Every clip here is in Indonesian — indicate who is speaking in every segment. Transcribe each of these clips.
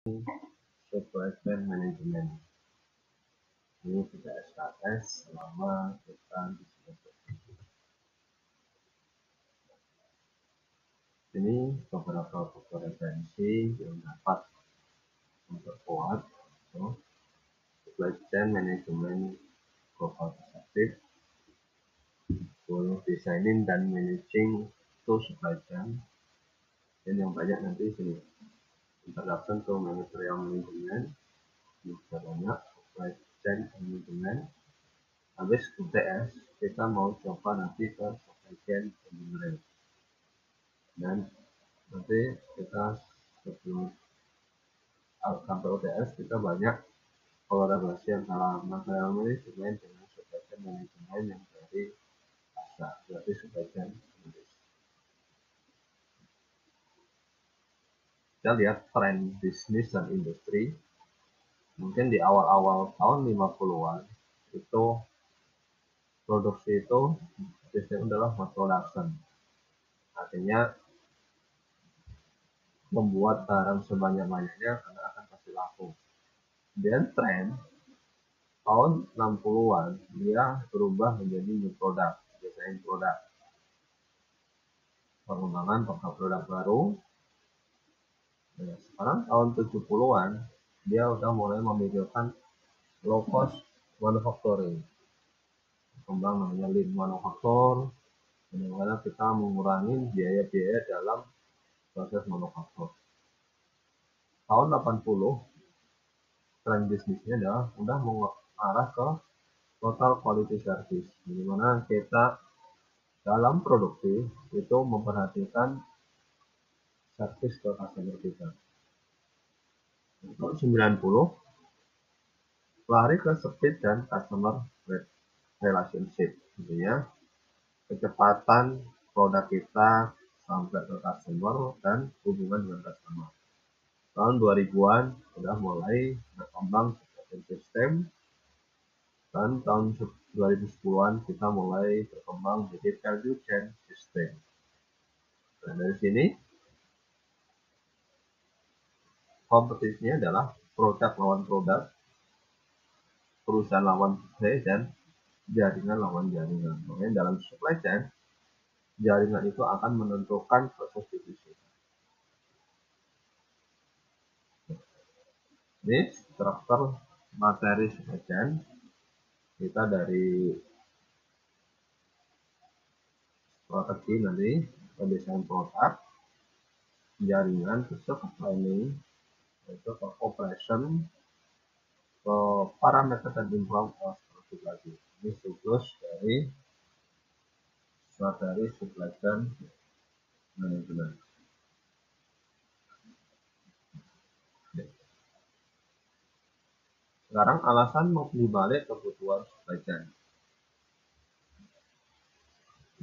Speaker 1: Supply Chain Management. Ini sudah SKS selama kita di semester ini. Ini beberapa buku referensi yang dapat memperkuat Supply Chain Management Global Perspective, Designing dan Managing to Supply Chain, dan yang banyak nanti sini. Introduction to Managerial Management, bisa banyak Supply Chain Management. Habis UTS, kita mau coba nanti ke Supply Chain Engineering. Dan nanti kita sebelum sampai UTS, kita banyak kolaborasi antara material management dengan supply chain management yang dari ASA, berarti supply chain Indonesia. Kita lihat tren bisnis dan industri. Mungkin di awal-awal tahun 50-an itu produksi itu sistem adalah mass production, artinya membuat barang sebanyak-banyaknya karena akan pasti laku. Dan tren tahun 60-an dia berubah menjadi new product, desain produk, pengembangan produk baru. Nah, sekarang tahun 70-an dia udah mulai memikirkan low cost manufacturing, kembang namanya lean manufacture, bagaimana kita mengurangi biaya-biaya dalam proses manufaktur. Tahun 80 tren bisnisnya adalah udah mengarah ke total quality service, bagaimana kita dalam produksi itu memperhatikan service ke customer kita. Tahun 90 lari ke speed dan customer relationship, intinya kecepatan produk kita sampai ke customer dan hubungan dengan customer. Tahun 2000-an sudah mulai berkembang sistem, dan tahun 2010-an kita mulai berkembang jadi value chain system. Nah, dari sini kompetisinya adalah produk lawan produk, perusahaan lawan perusahaan, dan jaringan lawan jaringan. Makanya dalam supply chain, jaringan itu akan menentukan proses divisi. Ini struktur materi supply chain. Kita dari strategi nanti ke desain produk, jaringan, ke planning, itu ke operation, ke parameter dan inflow lagi. Ini siklus dari materi supply chain management. Sekarang alasan mau dibalik kebutuhan supply chain.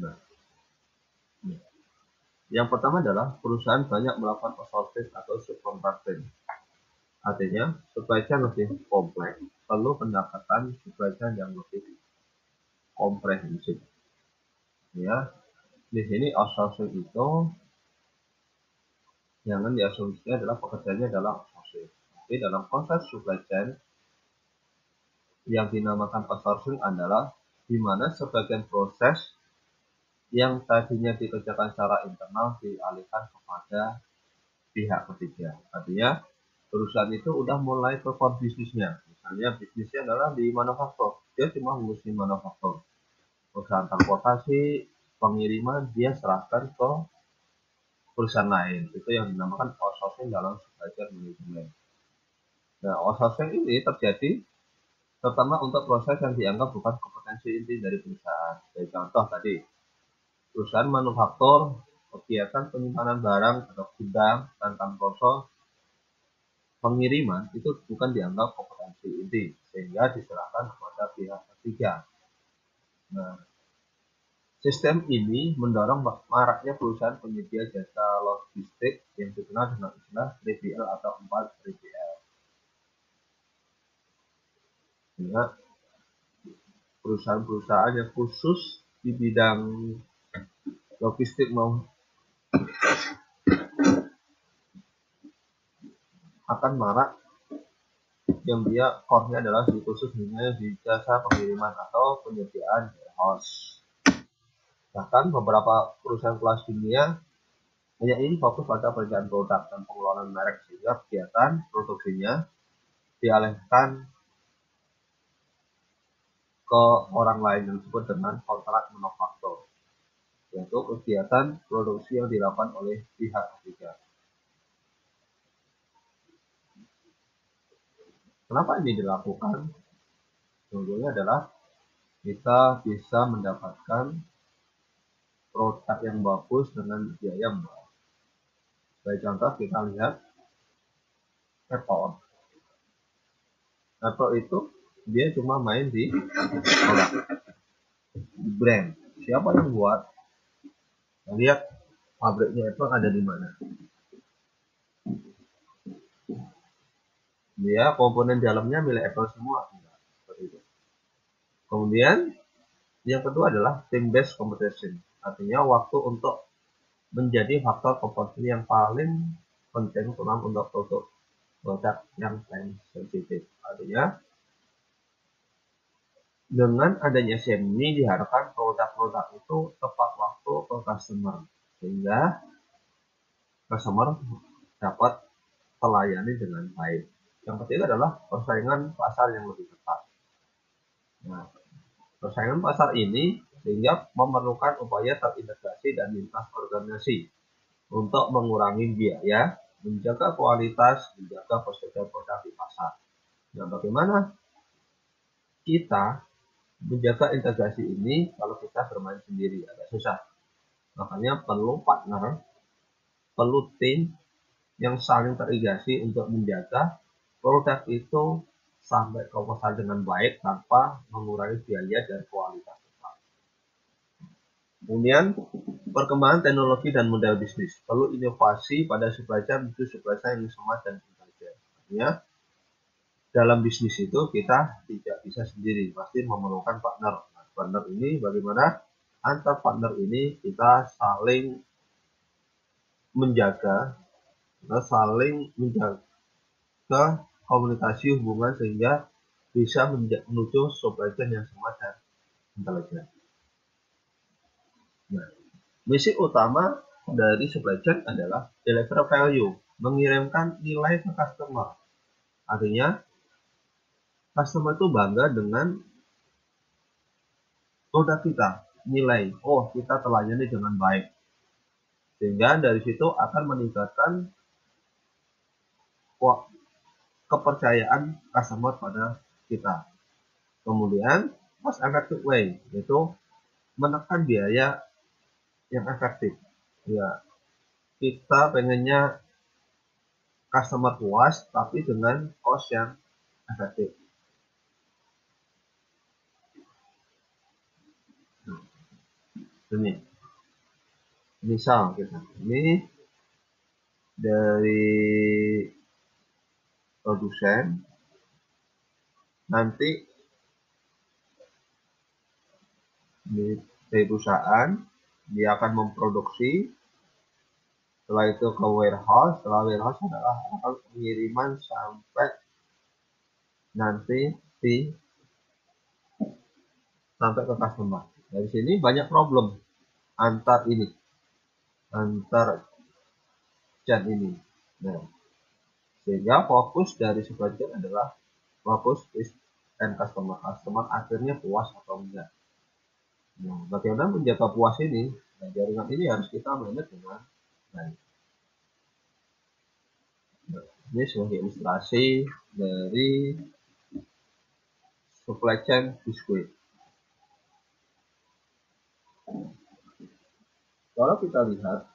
Speaker 1: Nah, yang pertama adalah perusahaan banyak melakukan outsourcing atau subcontracting. Artinya supply chain lebih kompleks, perlu pendekatan supply chain yang lebih komprehensif. Ya, di sini outsourcing itu jangan diasumsikan adalah pekerjaannya adalah outsourcing. Tapi dalam konsep supply chain yang dinamakan outsourcing adalah di mana sebagian proses yang tadinya dikerjakan secara internal dialihkan kepada pihak ketiga. Artinya perusahaan itu udah mulai ke core bisnisnya. Misalnya bisnisnya adalah di manufaktur, dia cuma ngurusin manufaktur. Perusahaan transportasi, pengiriman dia serahkan ke perusahaan lain. Itu yang dinamakan outsourcing dalam supply chain management. Nah, outsourcing ini terjadi terutama untuk proses yang dianggap bukan kompetensi inti dari perusahaan. Sebagai contoh tadi, perusahaan manufaktur, kegiatan penyimpanan barang atau gudang dan proses pengiriman itu bukan dianggap kompetensi inti, sehingga diserahkan kepada pihak ketiga. Nah, sistem ini mendorong maraknya perusahaan penyedia jasa logistik yang dikenal dengan istilah 3PL atau 4PL. Sehingga perusahaan-perusahaan yang khusus di bidang logistik akan marak yang dia core-nya adalah di khusus di jasa pengiriman atau penyediaan warehouse. Bahkan beberapa perusahaan kelas dunia hanya ini fokus pada pekerjaan produk dan pengelolaan merek, sehingga kegiatan produksinya dialihkan ke orang lain yang disebut dengan kontrak manufaktur, yaitu kegiatan produksi yang dilakukan oleh pihak ketiga. Kenapa ini dilakukan? Tujuannya adalah kita bisa mendapatkan produk yang bagus dengan biaya murah. Sebagai contoh kita lihat Apple. Apple itu dia cuma main di produk, brand. Siapa yang buat? Lihat pabriknya Apple ada di mana. Dia komponen dalamnya milik Apple semua. Seperti itu. Kemudian yang kedua adalah team based competition, artinya waktu untuk menjadi faktor kompetisi yang paling penting terutama untuk produk yang time sensitif. Artinya dengan adanya SIM ini diharapkan produk-produk itu tepat waktu ke customer, sehingga customer dapat terlayani dengan baik. Yang ketiga adalah persaingan pasar yang lebih ketat. Nah, persaingan pasar ini sehingga memerlukan upaya terintegrasi dan lintas organisasi untuk mengurangi biaya, menjaga kualitas, menjaga persediaan produk di pasar. Nah, bagaimana kita menjaga integrasi ini kalau kita bermain sendiri? Agak susah. Makanya perlu partner, perlu tim yang saling terintegrasi untuk menjaga produk itu sampai ke pasar dengan baik tanpa mengurangi biaya dan kualitas. Kemudian perkembangan teknologi dan model bisnis, perlu inovasi pada supply chain menuju supply chain yang smart dan intelijen. Artinya dalam bisnis itu kita tidak bisa sendiri, pasti memerlukan partner. Nah, partner ini bagaimana antar partner ini kita saling menjaga, komunikasi hubungan sehingga bisa menuju supply chain yang smart dan intelijen. Nah, misi utama dari supply chain adalah deliver value, mengirimkan nilai ke customer. Artinya, customer itu bangga dengan produk kita, nilai, oh kita terlayani dengan baik. Sehingga dari situ akan meningkatkan kepercayaan customer pada kita. Kemudian, cost effective way, yaitu menekan biaya yang efektif. Ya, kita pengennya customer puas tapi dengan cost yang efektif. Ini misal kita ini dari produsen, nanti dari perusahaan dia akan memproduksi, setelah itu ke warehouse, setelah warehouse adalah akan pengiriman sampai nanti sampai ke customer. Dari sini banyak problem antar chain ini. Nah, sehingga fokus dari supply chain adalah fokus and customer akhirnya puas atau enggak. Nah, bagaimana menjaga puas ini? Nah, jaringan ini harus kita manage dengan baik. Nah, ini sebagai ilustrasi dari supply chain biskuit. Kalau kita lihat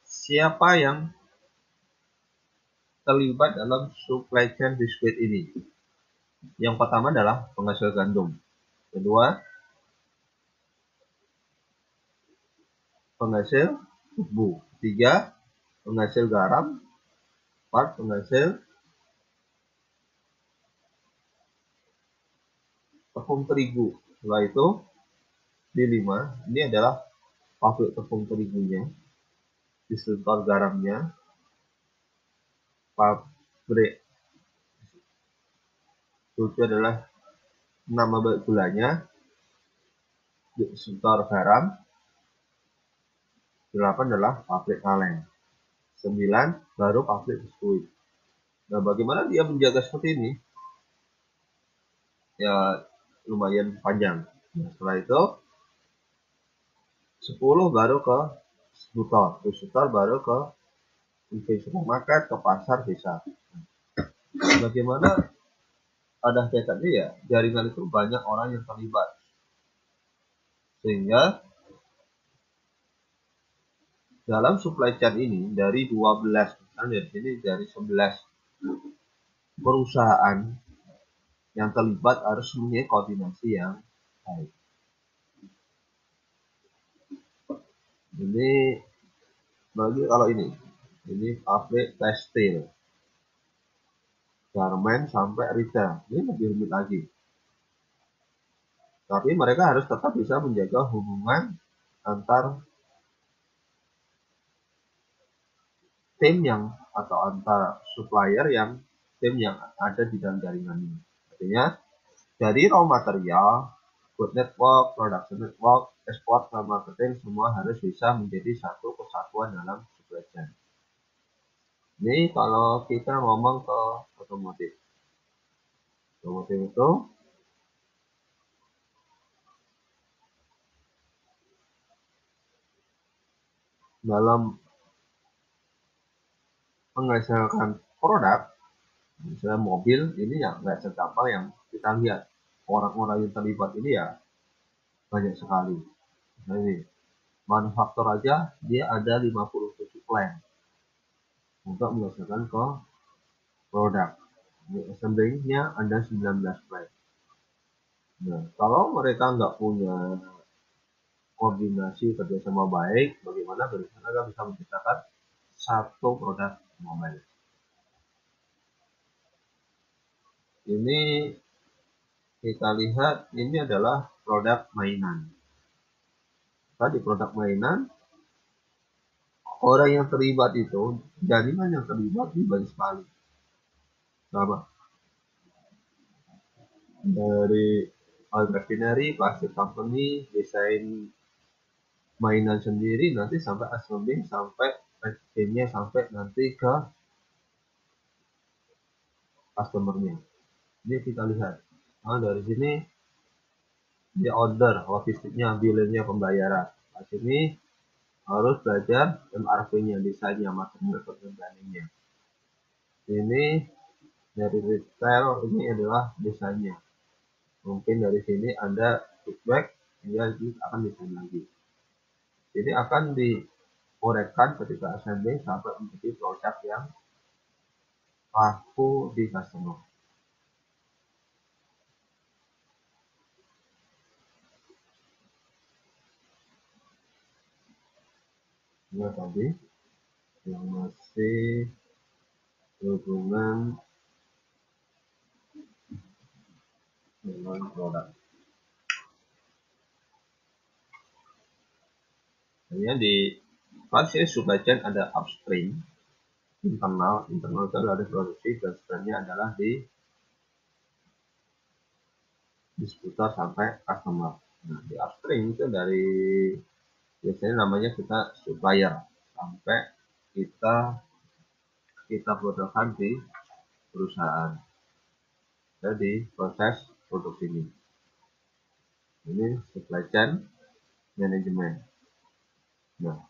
Speaker 1: siapa yang terlibat dalam supply chain biskuit ini? Yang pertama adalah penghasil gandum. Kedua, penghasil tebu. Tiga, penghasil garam. Empat, penghasil tepung terigu. Setelah itu di 5, ini adalah pabrik tepung terigunya, distributor garamnya, pabrik itu adalah nama gulanya, distributor garam, 8 adalah pabrik kaleng, 9 baru pabrik biskuit. Nah, bagaimana dia menjaga seperti ini? Ya, lumayan panjang. Nah, setelah itu 10 baru ke distributor baru ke supermarket, ke pasar bisa. Bagaimana ada tekadnya ya, jaringan itu banyak orang yang terlibat. Sehingga dalam supply chain ini dari 12, misalnya dari 11 perusahaan yang terlibat harus mempunyai koordinasi yang baik. Ini bagi kalau ini pabrik tekstil, garment sampai retail, ini lebih rumit lagi. Tapi mereka harus tetap bisa menjaga hubungan antar tim yang atau antar supplier yang tim yang ada di dalam jaringan ini. Artinya dari raw material, good network, production network, export, dan marketing semua harus bisa menjadi satu kesatuan dalam supply chain. Ini kalau kita ngomong ke otomotif. Otomotif itu dalam menghasilkan produk, misalnya mobil, ini ya nggak segampang yang kita lihat. Orang-orang yang terlibat ini ya banyak sekali. Nah, ini manufaktur aja dia ada 57 plant untuk menghasilkan ke produk. Assembly-nya ada 19 plant. Nah, kalau mereka nggak punya koordinasi kerjasama baik, bagaimana mereka bisa menciptakan satu produk mobile. Ini kita lihat ini adalah produk mainan. Tadi produk mainan, orang yang terlibat itu, jaringan yang terlibat ini banyak sekali. Sama dari refinery, plastic company, desain mainan sendiri, nanti sampai assembling, sampai packagingnya, sampai nanti ke customernya. Ini kita lihat. Nah, dari sini dia order, logistiknya, billingnya, pembayaran. Nah, sini harus belajar MRP-nya, desainnya, material planningnya. Ini dari retail, ini adalah desainnya. Mungkin dari sini ada feedback, dia akan desain lagi. Jadi akan dikorekkan ketika assembly sampai menjadi produk yang laku di customer. Ini tadi yang masih hubungan dengan produk. Hanya di fase supply chain ada upstream, internal itu adalah di produksi, dan sebenarnya adalah di distributor sampai customer. Nah, di upstream itu dari biasanya namanya kita supplier sampai kita produksikan di perusahaan. Jadi proses produksi ini supply chain management. Nah,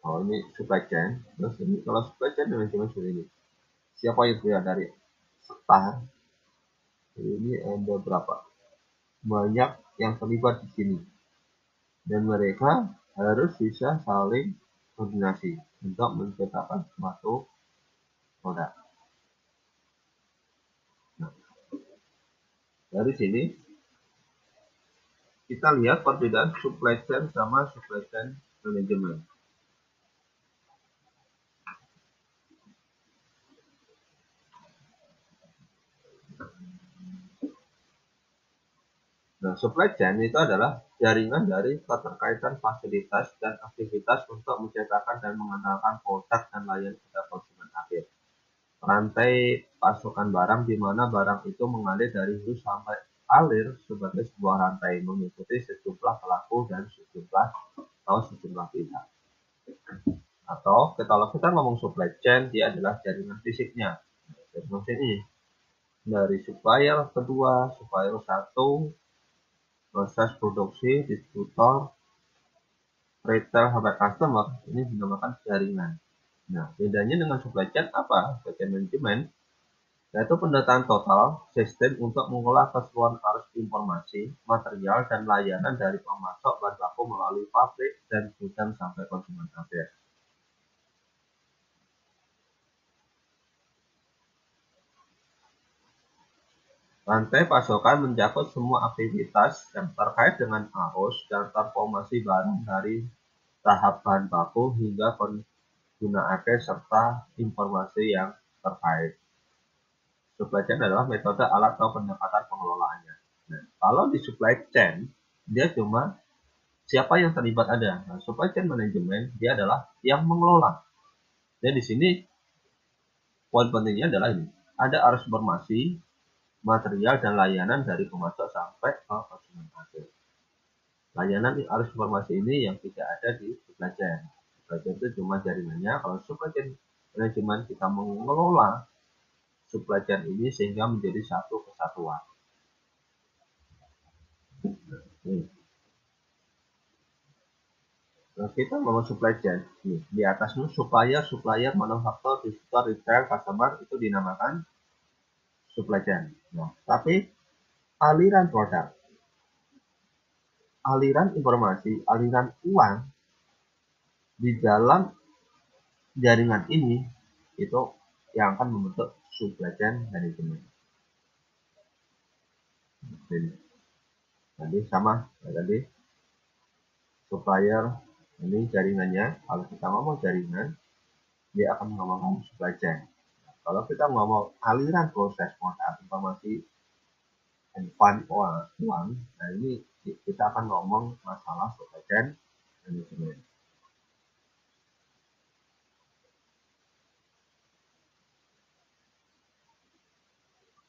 Speaker 1: kalau ini supply chain, terus ini kalau supply chain management seperti ini. Siapa yang punya dari start? Ini ada berapa? Banyak yang terlibat di sini. Dan mereka harus bisa saling koordinasi untuk menciptakan suatu produk. Nah, dari sini kita lihat perbedaan supply chain sama supply chain management. Nah, supply chain itu adalah jaringan dari keterkaitan fasilitas dan aktivitas untuk menciptakan dan mengantarkan produk dan layanan pada konsumen akhir. Rantai pasokan barang di mana barang itu mengalir dari hulu sampai alir sebagai sebuah rantai mengikuti sejumlah pelaku dan sejumlah pihak. Atau kalau kita ngomong supply chain, dia adalah jaringan fisiknya. Jaringan ini dari supplier kedua, supplier satu, proses produksi, distributor, retail sampai customer, ini dinamakan jaringan. Nah, bedanya dengan supply chain apa? Supply chain manajemen yaitu pendataan total sistem untuk mengolah keseluruhan arus informasi, material, dan layanan dari pemasok bahan baku melalui pabrik dan gudang sampai konsumen akhir. Rantai pasokan mencakup semua aktivitas yang terkait dengan arus dan transformasi barang dari tahap bahan baku hingga pengguna akhir serta informasi yang terkait. Supply chain adalah metode alat atau pendekatan pengelolaannya. Nah, kalau di supply chain, dia cuma siapa yang terlibat ada. Nah, supply chain manajemen dia adalah yang mengelola. Jadi di sini poin pentingnya adalah ini. Ada arus informasi, material dan layanan dari pemasok sampai ke konsumen akhir. Layanan arus informasi ini yang tidak ada di supply chain. Supply chain itu cuma jaringannya. Kalau supply chain manajemen kita mengelola supply chain ini sehingga menjadi satu kesatuan. Nah, kita ngomong supply chain. Nih, di atasnya supplier, manufaktur, distributor, retail, customer itu dinamakan supply chain. Nah, tapi aliran produk, aliran informasi, aliran uang di dalam jaringan ini itu yang akan membentuk supply chain management. Jadi sama ya tadi supplier ini jaringannya. Kalau kita ngomong jaringan, dia akan mengomongkan supply chain. Kalau kita ngomong aliran proses produk informasi and fund uang, nah ini kita akan ngomong masalah supply chain management.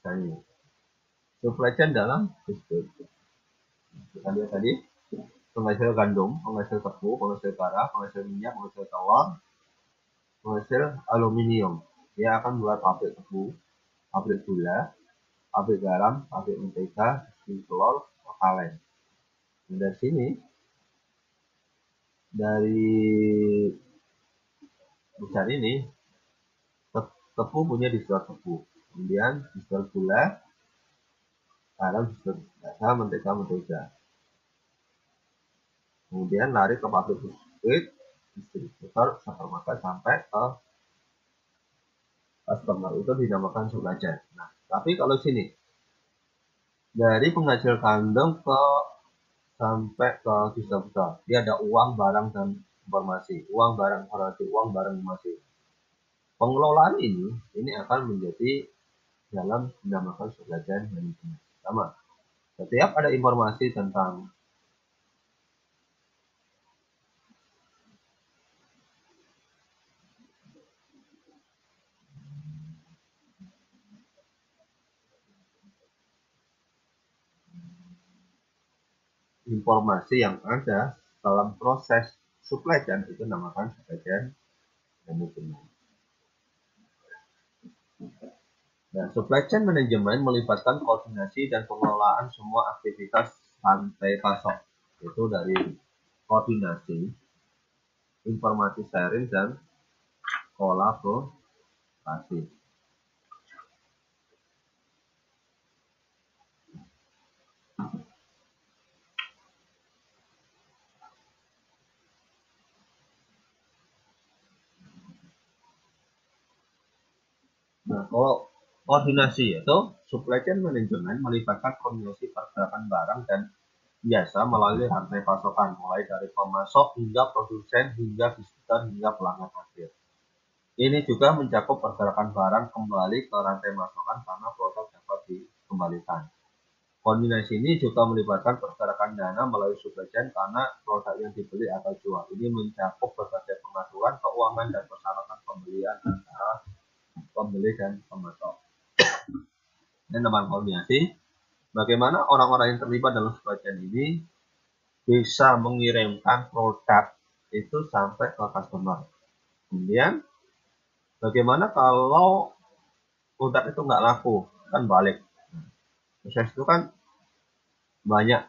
Speaker 1: Jadi, supply chain dalam sistem. Kita lihat tadi, penghasil gandum, penghasil tebu, penghasil garam, penghasil minyak, penghasil telur, penghasil aluminium. Dia akan buat pabrik tebu, pabrik gula, pabrik garam, pabrik mentega, telur, kaleng. Dari sini, dari besar ini, tebu punya distilled tebu, kemudian distilled gula, garam, distilled mentega. Kemudian lari ke pabrik biskuit, distributor, supermarket sampai ke customer, itu dinamakan supply chain. Nah, tapi kalau sini dari penghasil kandung ke sampai ke distributor, dia ada uang, barang, dan informasi. Uang, barang, informasi, uang, barang, informasi. Pengelolaan ini akan menjadi dalam dinamakan supply chain management. Sama. Setiap ada informasi tentang informasi yang ada dalam proses supply chain itu namakan supply chain management. Nah, supply chain management melibatkan koordinasi dan pengelolaan semua aktivitas rantai pasok, itu dari koordinasi, informasi sharing, dan kolaborasi. Nah, kalau koordinasi itu supply chain management melibatkan koordinasi pergerakan barang dan jasa melalui rantai pasokan, mulai dari pemasok hingga produsen hingga distributor hingga pelanggan akhir. Ini juga mencakup pergerakan barang kembali ke rantai pasokan karena produk dapat dikembalikan. Koordinasi ini juga melibatkan pergerakan dana melalui supply chain karena produk yang dibeli atau jual ini mencakup berbagai pengaturan keuangan dan persyaratan pembelian antara pembeli dan pemasok. Dan tentang koordinasi, bagaimana orang-orang yang terlibat dalam supply chain ini bisa mengirimkan produk itu sampai ke customer. Kemudian, bagaimana kalau produk itu nggak laku, kan balik. Proses itu kan banyak,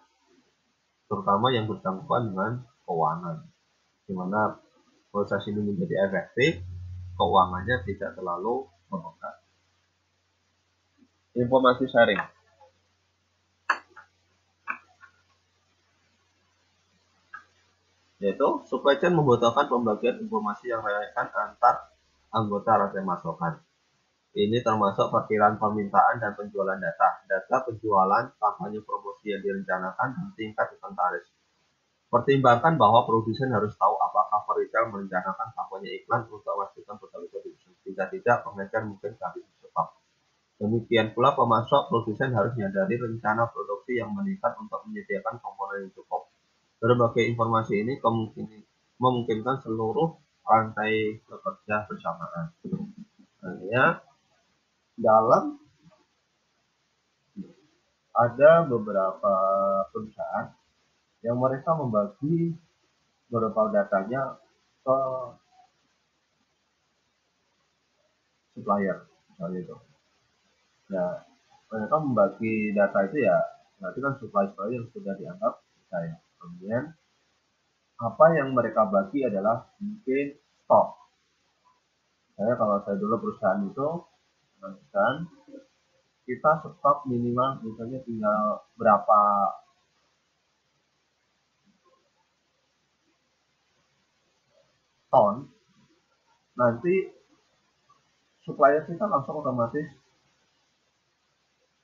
Speaker 1: terutama yang bersangkutan dengan keuangan, di mana proses ini menjadi efektif, keuangannya tidak terlalu membengkak. Informasi sharing. Yaitu, supply chain membutuhkan pembagian informasi yang relevan antar anggota rantai pasokan. Ini termasuk perkiraan permintaan dan penjualan data penjualan, kampanye promosi yang direncanakan, dan tingkat inventaris. Pertimbangkan bahwa produsen harus tahu apakah retail merencanakan kampanye iklan untuk memastikan produk itu diusul. Jika tidak, pengecer mungkin kehabisan stok. Demikian pula pemasok, produsen harus menyadari rencana produksi yang meningkat untuk menyediakan komponen yang cukup. Berbagai informasi ini memungkinkan seluruh rantai bekerja bersamaan. Hanya dalam ada beberapa perusahaan yang mereka membagi beberapa datanya ke supplier, misalnya itu. Nah, mereka membagi data itu ya, berarti kan supplier yang sudah dianggap percaya. Kemudian apa yang mereka bagi adalah mungkin stok. Kalau saya dulu perusahaan itu, kan kita stok minimal misalnya tinggal berapa ton, nanti supplier kita langsung otomatis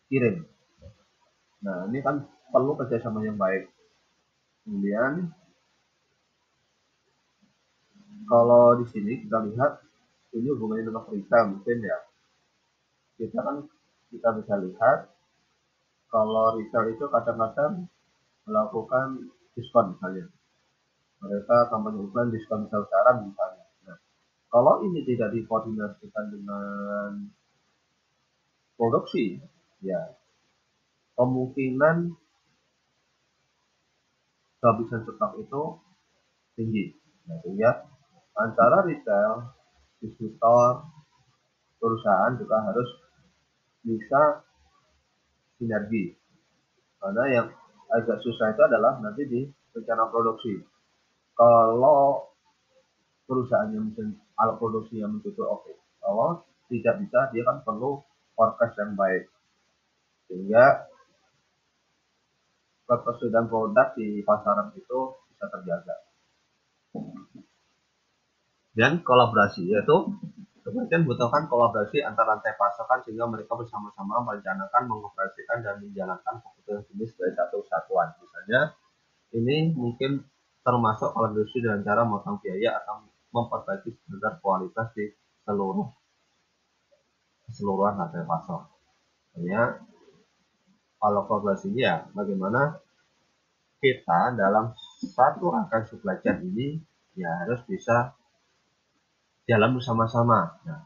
Speaker 1: kirim. Nah, ini kan perlu kerjasama yang baik. Kemudian kalau di sini kita lihat ini hubungannya dengan retail mungkin ya. Kita bisa lihat kalau retail itu kadang-kadang melakukan diskon misalnya. Mereka kampanye iklan diskon besar-besaran misalnya. Nah, kalau ini tidak dikoordinasikan dengan produksi, ya kemungkinan kehabisan stok itu tinggi. Nah, sehingga antara retail, distributor, perusahaan juga harus bisa sinergi. Karena yang agak susah itu adalah nanti di rencana produksi. Kalau perusahaan yang alat produksi yang mencukupi oke. Kalau tidak bisa, dia kan perlu forecast yang baik. Sehingga ketersediaan produk di pasaran itu bisa terjaga. Dan kolaborasi, yaitu kemudian butuhkan kolaborasi antara rantai pasokan sehingga mereka bersama-sama merencanakan, mengoperasikan, dan menjalankan kebutuhan jenis dari satu satuan. Misalnya, ini mungkin termasuk kolaborasi dengan cara memotong biaya atau memperbaiki standar kualitas di keseluruhan rantai pasok. Hanya kalau kolaborasinya ya bagaimana kita dalam satu rangkaian supply chain ini ya harus bisa jalan bersama-sama. Nah,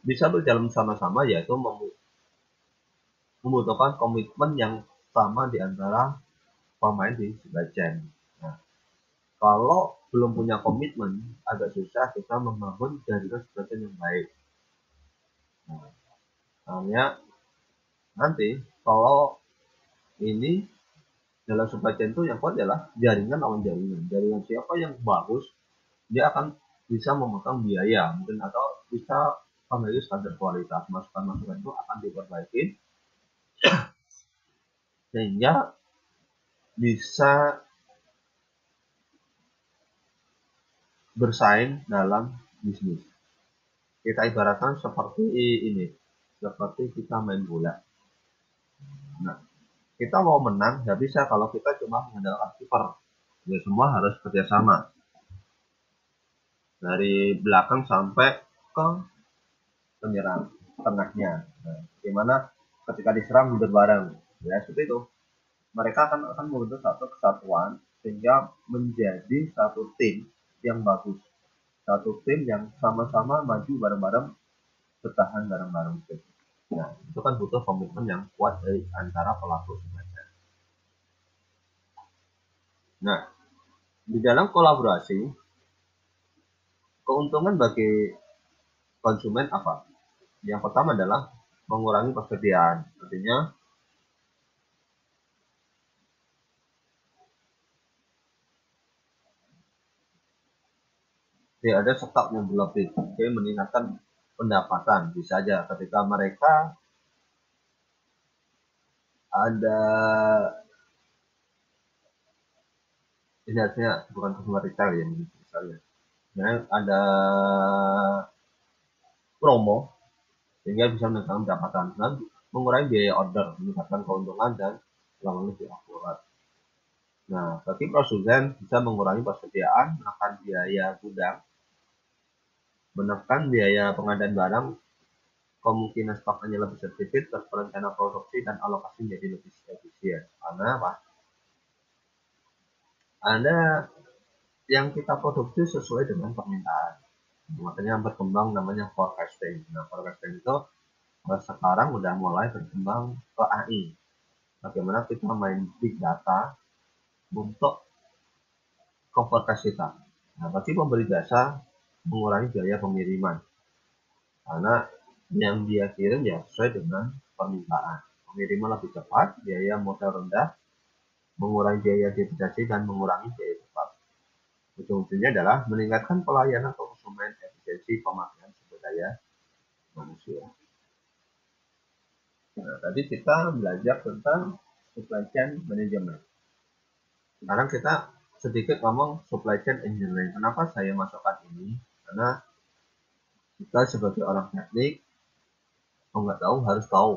Speaker 1: bisa berjalan bersama-sama yaitu membutuhkan komitmen yang sama di antara pemain di supply chain. Nah, kalau belum punya komitmen, agak susah kita membangun jaringan supply chain yang baik. Nah, hanya nanti kalau ini dalam supply chain itu yang kuat adalah jaringan lawan jaringan. Jaringan siapa yang bagus, dia akan bisa memotong biaya mungkin atau bisa memiliki standar kualitas. Masukan-masukan itu akan diperbaiki sehingga bisa bersaing dalam bisnis. Kita ibaratkan seperti ini, seperti kita main bola. Nah, kita mau menang nggak bisa kalau kita cuma mengandalkan kiper. Ya semua harus kerjasama dari belakang sampai ke penyerang tengahnya. Nah, gimana ketika diserang mundur bareng, ya seperti itu. Mereka akan membentuk satu kesatuan sehingga menjadi satu tim yang bagus, satu tim yang sama-sama maju bareng-bareng, bertahan bareng-bareng. Nah, itu kan butuh komitmen yang kuat dari antara pelaku semuanya. Nah, di dalam kolaborasi, keuntungan bagi konsumen apa? Yang pertama adalah mengurangi persediaan. Artinya, tidak ada stok yang berlebih. Jadi meningkatkan pendapatan. Bisa saja ketika mereka ada, ini artinya bukan consumer retail ya, misalnya. Nah, ada promo sehingga bisa meningkatkan pendapatan dan mengurangi biaya order, meningkatkan keuntungan dan lebih akurat. Nah, bagi produsen bisa mengurangi persediaan, menekan biaya gudang, menekan biaya pengadaan barang, kemungkinan stoknya lebih sedikit, perencana produksi dan alokasi menjadi lebih efisien. Karena apa? Ada yang kita produksi sesuai dengan permintaan. Makanya berkembang namanya forecasting. Nah, forecasting itu sekarang udah mulai berkembang ke AI. Bagaimana kita main big data untuk ke forecast kita. Nah, bagi pemberi jasa mengurangi biaya pengiriman. Karena yang dia kirim ya sesuai dengan permintaan. Pengiriman lebih cepat, biaya modal rendah, mengurangi biaya dividasi dan mengurangi biaya cepat. Ujung-ujungnya adalah meningkatkan pelayanan konsumen, efisiensi pemakaian sumber daya manusia. Nah, tadi kita belajar tentang supply chain management. Sekarang kita sedikit ngomong supply chain engineering. Kenapa saya masukkan ini? Karena kita sebagai orang teknik, kalau nggak tahu harus tahu.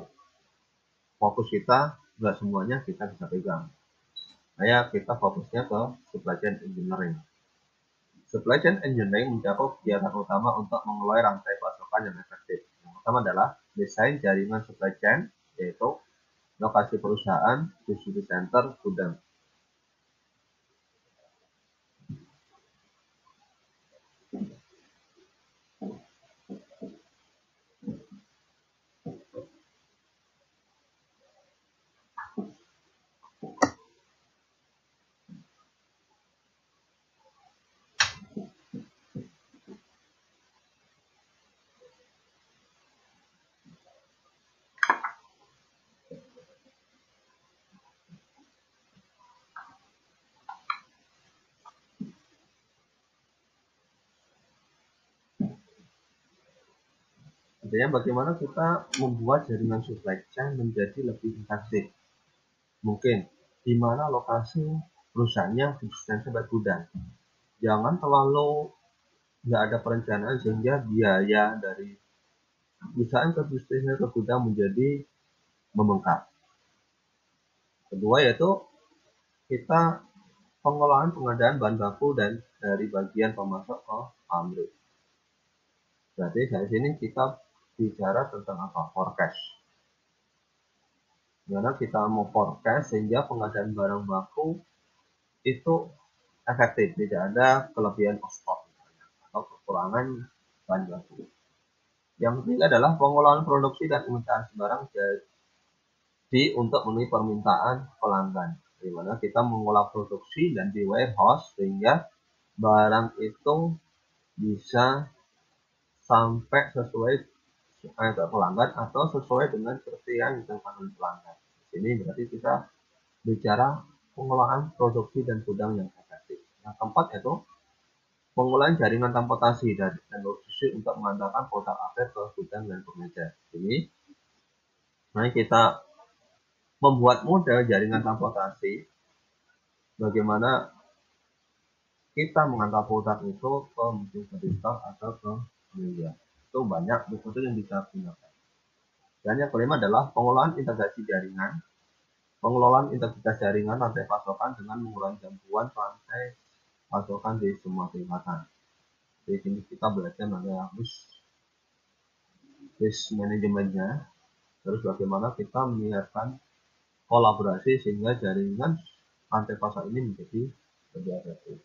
Speaker 1: Fokus kita nggak semuanya kita bisa pegang. Kita fokusnya ke supply chain engineering. Supply chain engineering mencakup kegiatan utama untuk mengelola rantai pasokan yang efektif. Yang pertama adalah desain jaringan supply chain, yaitu lokasi perusahaan, distribution center, gudang. Artinya bagaimana kita membuat jaringan supply chain menjadi lebih efektif. Mungkin di mana lokasi perusahaannya khususnya sampai gudang. Jangan terlalu nggak ada perencanaan sehingga biaya dari perusahaan ke bisnisnya ke gudang menjadi membengkak. Kedua yaitu kita pengolahan pengadaan bahan baku dan dari bagian pemasok ke pabrik. Berarti dari sini kita bicara tentang apa? Forecast. Karena kita mau forecast sehingga pengadaan barang baku itu efektif, tidak ada kelebihan stok atau kekurangan bahan baku. Yang ketiga adalah pengolahan produksi dan pemecahan barang jadi untuk memenuhi permintaan pelanggan, di mana kita mengolah produksi dan di warehouse sehingga barang itu bisa sampai sesuai ke pelanggan atau sesuai dengan seperti yang ditentukan oleh pelanggan. Di sini berarti kita bicara pengolahan produksi dan gudang yang efektif. Yang keempat yaitu pengolahan jaringan transportasi dan logistik untuk mengantarkan produk akhir ke gudang dan pengecer. Ini mari kita membuat model jaringan transportasi bagaimana kita mengantar produk itu ke mungkin ke digital atau ke media. Itu banyak buku yang bisa gunakan. Dan yang kelima adalah pengolahan integrasi jaringan. Pengelolaan integritas jaringan rantai pasokan dengan mengurangi gangguan rantai pasokan di semua tingkatan. Di sini kita belajar mengenai risk manajemennya, Terus bagaimana kita menyiapkan kolaborasi sehingga jaringan rantai pasar ini menjadi lebih efektif.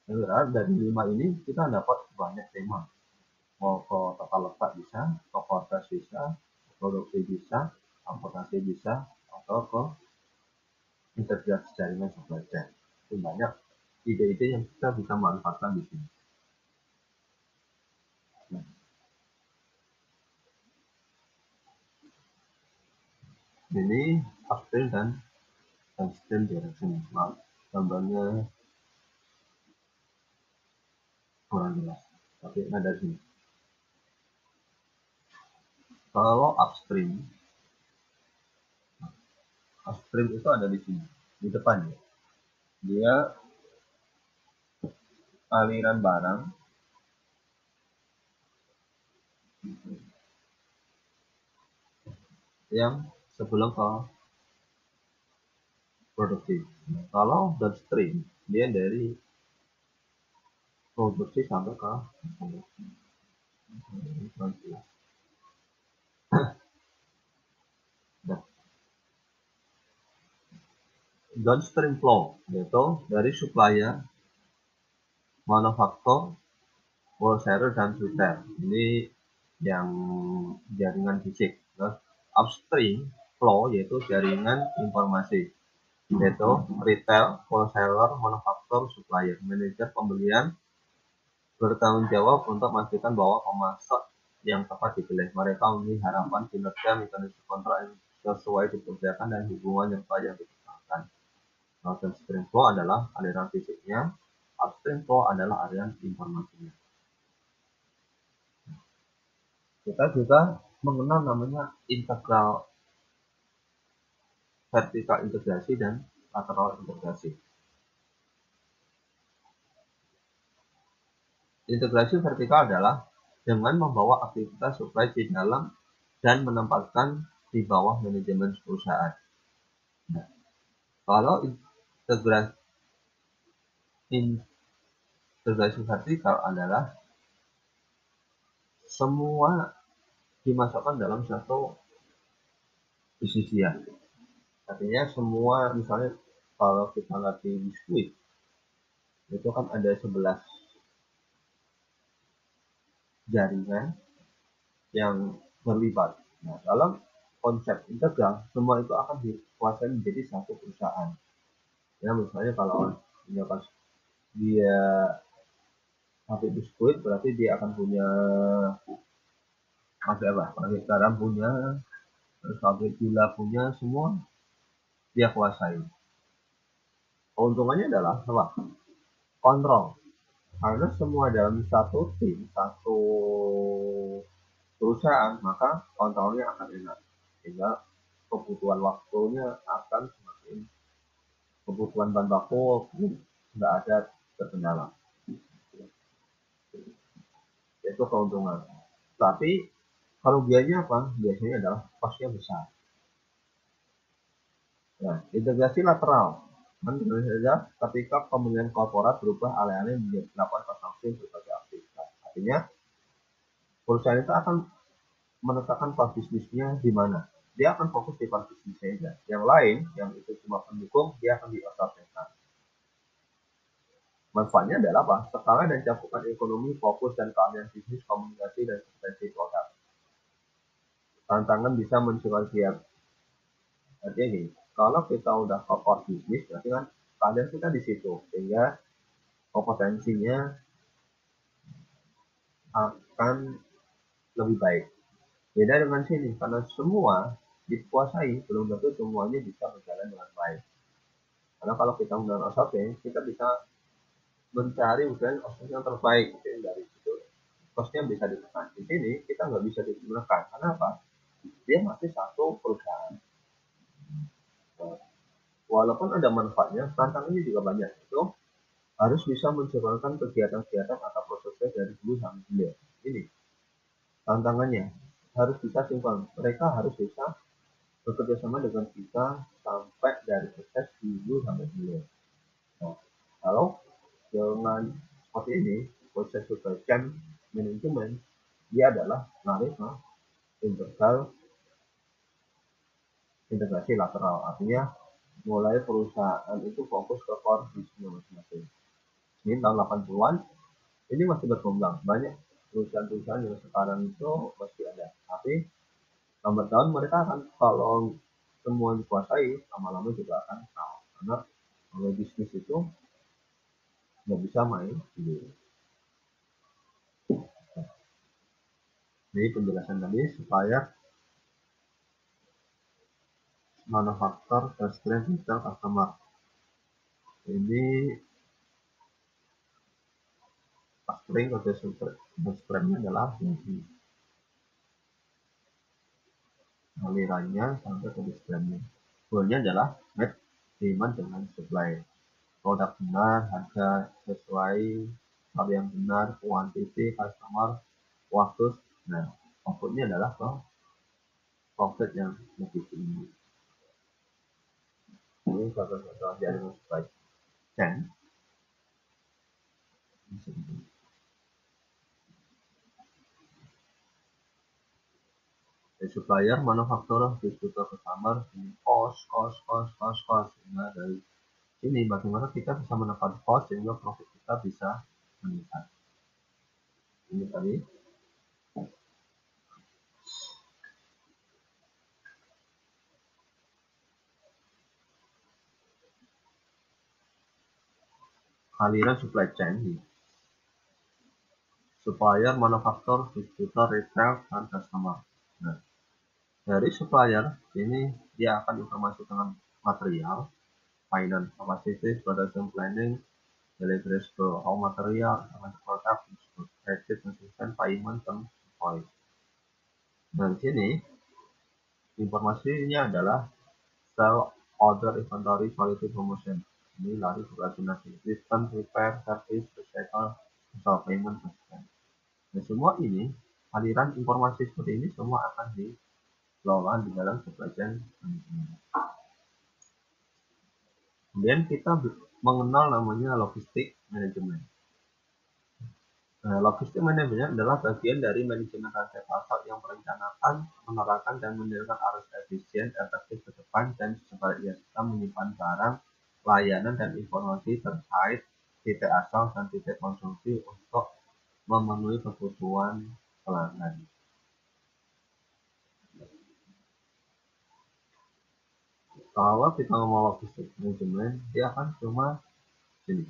Speaker 1: Dari 5 ini kita dapat banyak tema. Mau ke tata letak bisa, ke proses bisa, produksi bisa, transportasi bisa, atau ke integrasi jaringan supply chain. Itu banyak ide-ide yang kita bisa manfaatkan di sini. Nah, ini upstream dan downstream direction. Nah, gambarnya kurang jelas, tapi ada di sini. Kalau upstream itu ada di sini, di depan ya. Dia aliran barang yang sebelum ke produksi. Nah, kalau downstream dia dari produksi sampai ke nah, downstream flow yaitu dari supplier, manufaktur, wholesaler dan retail. Ini yang jaringan fisik. Nah, upstream flow yaitu jaringan informasi, yaitu retail, wholesaler, manufaktur, supplier. Manajer pembelian bertanggung jawab untuk memastikan bahwa pemasok yang tepat dipilih. Mereka memiliki harapan kinerja mekanisme kontrak yang sesuai dikerjakan dan hubungan yang baik yang dipertahankan. Nah, downstream flow adalah aliran fisiknya, upstream flow adalah aliran informasinya. Kita juga mengenal namanya integral vertikal integrasi dan lateral integrasi. Integrasi vertikal adalah dengan membawa aktivitas supply di dalam dan menempatkan di bawah manajemen perusahaan. Nah, kalau integrasi vertikal adalah semua dimasukkan dalam satu bisnis dia. Artinya semua, misalnya kalau kita ngerti biskuit, itu kan ada 11 jaringan yang berlibat. Nah, dalam konsep integral, semua itu akan dikuasai menjadi satu perusahaan. Ya, misalnya kalau dia pabrik biskuit, berarti dia akan punya pabrik garam punya, terus pabrik gula punya, semua dia kuasai. Keuntungannya adalah apa? Kontrol. Karena semua dalam satu tim, satu perusahaan, maka kontrolnya akan enak. Sehingga kebutuhan waktunya akan semakin, kebutuhan bahan baku nggak ada terkendala. Itu keuntungan. Tapi kerugiannya apa? Biasanya adalah kosnya besar. Nah, integrasi lateral. Tentu saja ketika pemilihan korporat berubah alih-alih menjadi melakukan transaksi berbagai aktivitas. Artinya perusahaan itu akan menetapkan part bisnisnya di mana. Dia akan fokus di part bisnisnya saja. Yang lain, yang itu cuma pendukung, dia akan dioperasikan. Manfaatnya adalah apa? Skala dan cakupan ekonomi, fokus dan keahlian bisnis, komunikasi, dan kompetensi produk. Tantangan bisa mencoba siap. Artinya gini, kalau kita udah ke core bisnis, berarti kan keahlian kita di situ, sehingga kompetensinya akan lebih baik. Beda dengan sini, karena semua dikuasai, belum tentu semuanya bisa berjalan dengan baik. Karena kalau kita menggunakan outsourcing, kita bisa mencari misalnya outsourcing yang terbaik, dari situ costnya bisa ditekan. Di sini kita nggak bisa ditekan. Karena apa? Dia masih satu perusahaan. Walaupun ada manfaatnya, tantangannya juga banyak. Itu harus bisa menjalankan kegiatan-kegiatan atau prosesnya dari dulu sampai hilir. Ini tantangannya, harus bisa sinkron. Mereka harus bisa bekerja sama dengan kita sampai dari proses dulu sampai hilir. Nah, kalau dengan seperti ini, proses supply chain manajemen, dia adalah lari ke integral integrasi lateral, artinya mulai perusahaan itu fokus ke core bisnis masing-masing. Ini tahun 80-an ini masih berkembang, banyak perusahaan-perusahaan yang sekarang itu masih ada, tapi lambat tahun mereka akan, kalau semua dikuasai, lama-lama juga akan tahu, karena kalau bisnis itu nggak bisa main sendiri. Jadi penjelasan tadi supaya manufaktur constraint retail customer ini constraint atau constraintnya adalah alirannya sampai ke distribusinya. Goalnya adalah match demand dengan supply. Produk benar, harga sesuai, harga yang benar, kuantiti, customer, waktu. Nah, outputnya adalah ke profit yang lebih tinggi. Ini contoh-contoh jaringan supply chain. The supplier, manufaktur, distributor, customer, ini cost. Nah, dari ini bagaimana kita bisa menekan cost sehingga profit kita bisa meningkat. Ini tadi. Aliran supply chain, supplier, manufaktur, distributor, retail, dan customer. Nah, dari supplier ini dia akan informasi tentang material, finance, capacity, production planning, delivery to raw material, product, credit, consistent, payment, dan invoice. Dan sini informasinya adalah sell, order, inventory, quality, promotion. Ini lari koordinasi, system, repair, service, recycle, install payment, consistent. Nah, semua ini, aliran informasi seperti ini semua akan dikelola di dalam supply chain management. Kemudian kita mengenal namanya logistik manajemen. Nah, logistik manajemen adalah bagian dari manajemen rantai pasar yang merencanakan, menerapkan, dan menjalankan arus efisien, efektif ke depan, dan sebaliknya kita menyimpan barang, layanan, dan informasi terkait titik asal dan titik konsumsi untuk memenuhi kebutuhan pelanggan. Kalau kita ngomong logistik manajemen, dia akan cuma sini.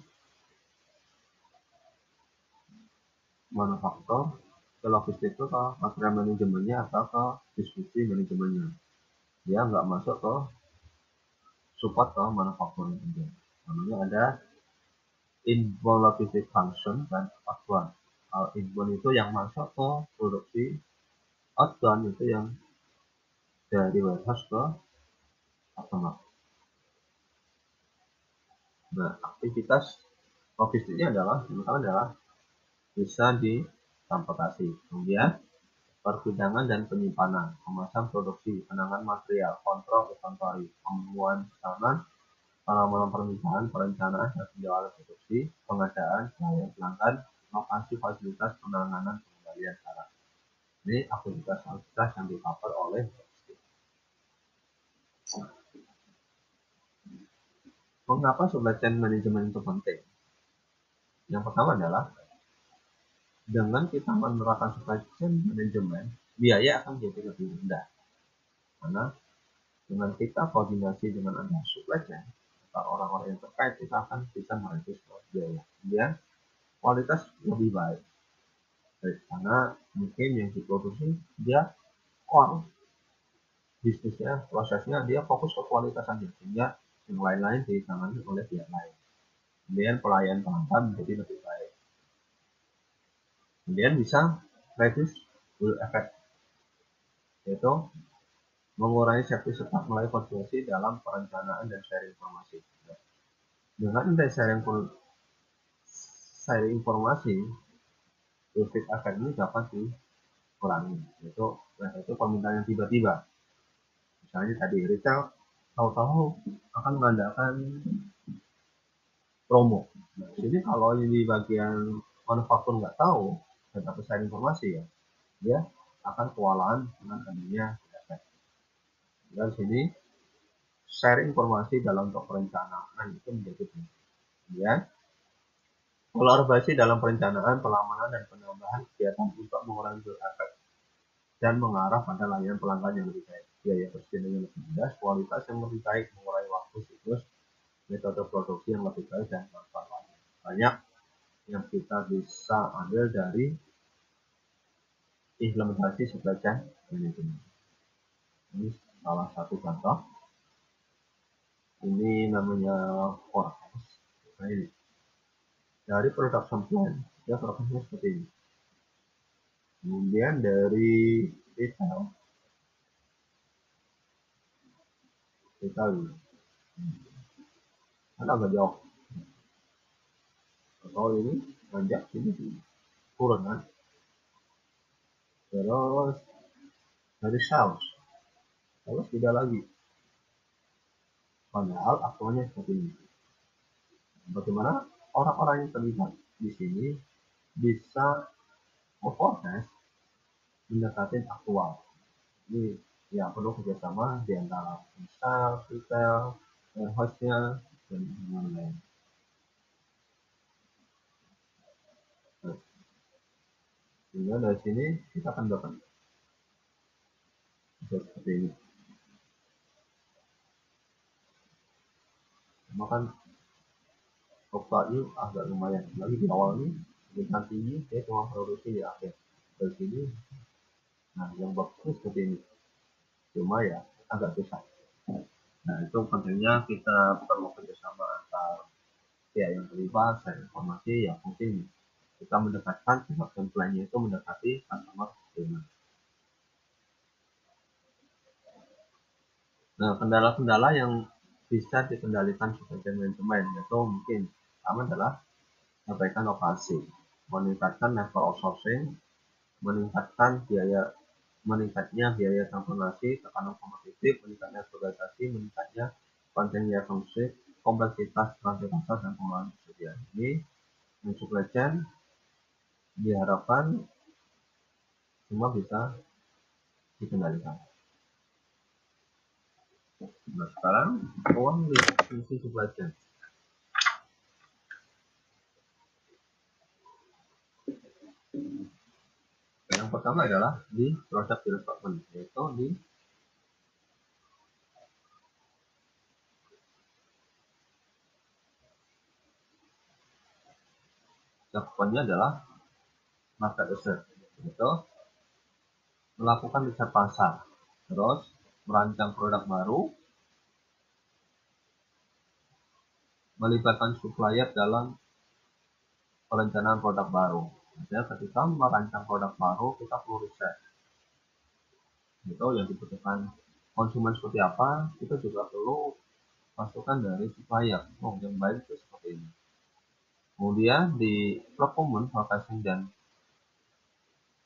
Speaker 1: Manufaktur ke logistik itu ke material manajemennya atau ke distribusi manajemennya. Dia nggak masuk ke support ke manufaktur juga. Namanya ada inbound logistic function dan outbound. Kalau inbound itu yang masuk ke produksi, outbound itu yang dari warehouse ke customer. Nah, aktivitas logistiknya adalah bisa ditransportasi, kemudian pergudangan dan penyimpanan, kemasan produksi, penanganan material, kontrol inventory, pemenuhan pesanan, penanaman permintaan, perencanaan dan penjualan produksi, pengadaan, pelayanan pelanggan, lokasi fasilitas penanganan pengembalian barang. Ini aktivitas yang di-cover oleh logistik. Mengapa supply chain management itu penting? Yang pertama adalah dengan kita menerapkan supply chain management, biaya akan jadi lebih rendah. Karena dengan kita koordinasi dengan ada supply chain, orang-orang yang terkait, kita akan bisa mereduksi biaya. Kemudian kualitas lebih baik. Karena mungkin yang diproduksi dia core bisnisnya, prosesnya dia fokus ke kualitas saja, sehingga yang lain-lain ditangani oleh pihak lain. Kemudian pelayanan pelanggan menjadi lebih baik. Kemudian bisa reduce bull effect, yaitu mengurangi safety stock melalui koordinasi dalam perencanaan dan sharing informasi. Dengan sharing informasi, bullshit effect ini dapat dikurangi, yaitu permintaan yang tiba-tiba. Misalnya tadi retail tahu-tahu akan mengandalkan promo. Nah, jadi kalau ini bagian manufaktur nggak tahu dan dapat sharing informasi, ya dia akan kewalahan dengan adanya efek. Dan sini share informasi dalam bentuk perencanaan itu menjadi penting. Kemudian, kolaborasi dalam perencanaan, pengamanan, dan penambahan kegiatan untuk mengurangi efek dan mengarah pada layanan pelanggan yang lebih baik. Biaya persediaan yang lebih rendah, kualitas yang lebih baik, mengurangi waktu siklus, metode produksi yang lebih baik, dan manfaat lain. Banyak yang kita bisa ambil dari implementasi supply chain management. Ini salah satu contoh. Ini namanya forecast. Nah, ini dari production plan, ya forecastnya seperti ini. Kemudian dari retail, kan agak jauh. Kalau ini nanjak sini turun kan. Terus dari sales tidak lagi. Padahal aktualnya seperti ini. Bagaimana orang-orang yang terlibat di sini bisa forecast mendekati aktual. Ini ya perlu kerjasama di antara sales, retail, warehouse-nya, dan lain-lain. Sehingga dari sini kita akan dapat seperti ini. Makan value agak lumayan. Lagi di awal ini dengan tinggi, dia cuma produksi di akhir. Dari sini, nah yang bagus seperti ini. Cuma ya agak susah. Nah itu pentingnya kita perlu kerjasama antar pihak yang terlibat, share informasi yang mungkin kita mendekatkan production plan-nya itu mendekati customer demand. Nah, kendala-kendala yang bisa dikendalikan supply chain manajemen yaitu mungkin pertama adalah menyampaikan inovasi, meningkatkan level outsourcing, meningkatnya biaya transformasi, tekanan kompetitif, meningkatnya organisasi, meningkatnya kontennya fungsi, kompleksitas rantai pasar dan pengelolaan persediaan. Ini supply chain diharapkan semua bisa dikendalikan. Nah, sekarang uang di fungsi supply chain. Yang pertama adalah di product development, yaitu di cakupannya adalah market research, yaitu melakukan riset pasar, terus merancang produk baru, melibatkan supplier dalam perencanaan produk baru. Jadi ketika merancang produk baru, kita perlu riset. Itu yang dibutuhkan konsumen seperti apa, kita juga perlu masukan dari supplier. Oh, yang baik itu seperti ini. Kemudian di procurement, purchasing dan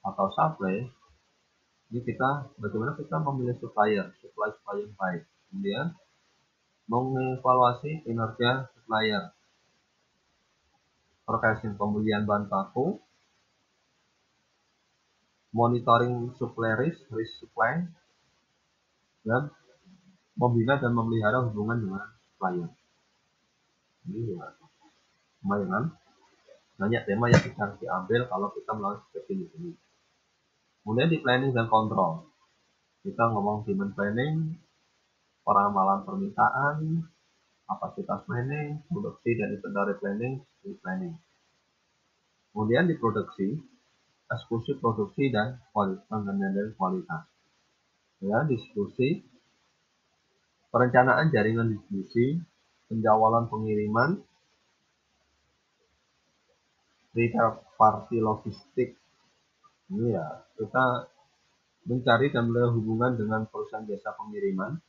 Speaker 1: atau supply, ini bagaimana kita memilih supplier yang baik. Kemudian mengevaluasi kinerja supplier, purchasing pembelian bahan baku, monitoring supply risk supply, dan membina dan memelihara hubungan dengan supplier. Ini ya lumayan banyak tema yang bisa diambil kalau kita melakukan seperti ini. Kemudian di planning dan kontrol, kita ngomong demand planning, peramalan permintaan, kapasitas planning, produksi dan inventory planning, planning. Kemudian di produksi, eksekusi produksi dan kualitas. Ya, distribusi, perencanaan jaringan distribusi, penjawalan pengiriman, retail party logistik. Ini ya, kita mencari dan melihat hubungan dengan perusahaan jasa pengiriman,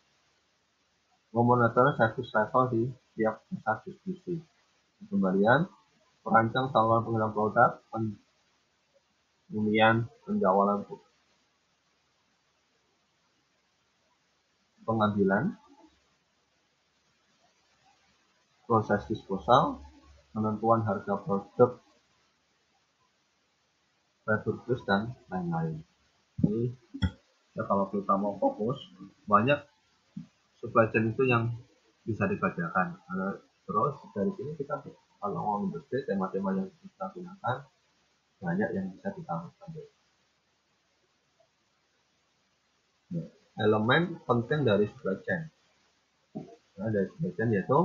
Speaker 1: memonitor service level di tiap pusat distribusi. Kemudian, perancang saluran pengiriman produk, kemudian penjawalan pengambilan, proses disposal, penentuan harga produk, return dan lain-lain. Ini ya kalau kita mau fokus, banyak supply chain itu yang bisa dikerjakan. Terus dari sini kita kalau mau industri, tema-tema yang kita gunakan banyak yang bisa kita ambil. Elemen penting dari supply chain. Nah, dari supply chain yaitu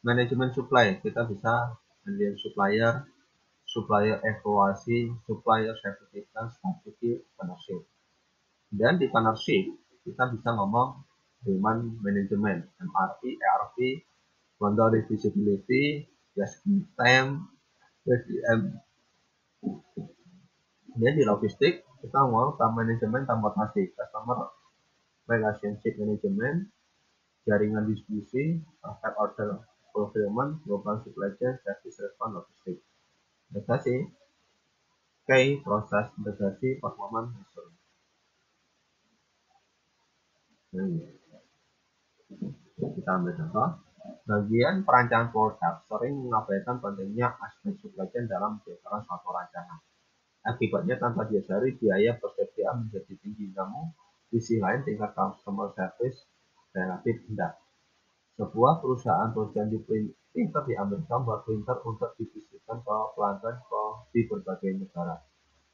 Speaker 1: manajemen supply. Kita bisa melihat supplier evaluasi, supplier certification, strategi, partnership. Dan di partnership kita bisa ngomong demand management, MRP, ERP, vendor visibility, just in time, SDM. Kemudian di logistik kita ngomong time management, transportasi, customer relationship management, jaringan distribusi, paket order fulfillment, global supply chain, service response, logistik. Integrasi, key proses integrasi, performance, measurement. Kita ambil contoh. Bagian perancangan produk sering mengabaikan pentingnya aspek supply chain dalam menciptakan suatu rancangan. Akibatnya tanpa disadari biaya persediaan menjadi tinggi, namun di sisi lain tingkat customer service relatif rendah. Sebuah perusahaan di printer di Amerika membuat printer untuk didistribusikan ke pelanggan di berbagai negara.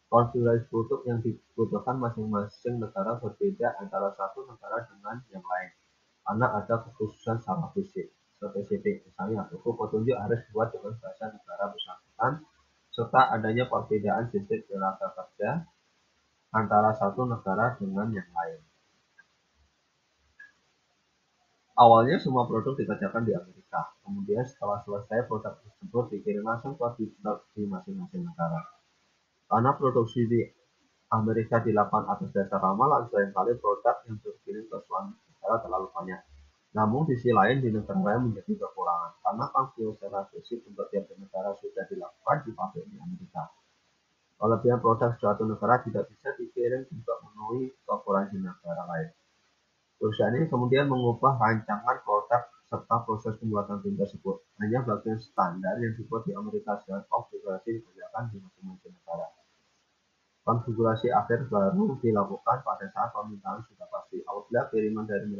Speaker 1: Konfigurasi produk yang dibutuhkan masing-masing negara berbeda antara satu negara dengan yang lain, karena ada kekhususan secara spesifik. Misalnya, buku petunjuk harus dibuat dengan bahasa negara bersangkutan, serta adanya perbedaan sistem tenaga kerja antara satu negara dengan yang lain. Awalnya semua produk dikerjakan di Amerika, kemudian setelah selesai produk tersebut dikirim langsung ke distributor di masing-masing negara. Karena produksi di Amerika dilakukan atas dasar ramalan, seringkali produk yang dikirim ke suatu negara terlalu banyak. Namun di sisi lain di negara lain menjadi kekurangan, karena konfigurasi fisik untuk tiap negara sudah dilakukan di pabrik di Amerika. Kelebihan produk suatu negara tidak bisa dikirim untuk memenuhi kekurangan di negara lain. Perusahaan ini kemudian mengubah rancangan produk serta proses pembuatan printer tersebut. Hanya bagian standar yang dibuat di Amerika sedang konfigurasi dikerjakan di masing-masing negara. Konfigurasi akhir baru dilakukan pada saat permintaan sudah pasti. Apabila kiriman dari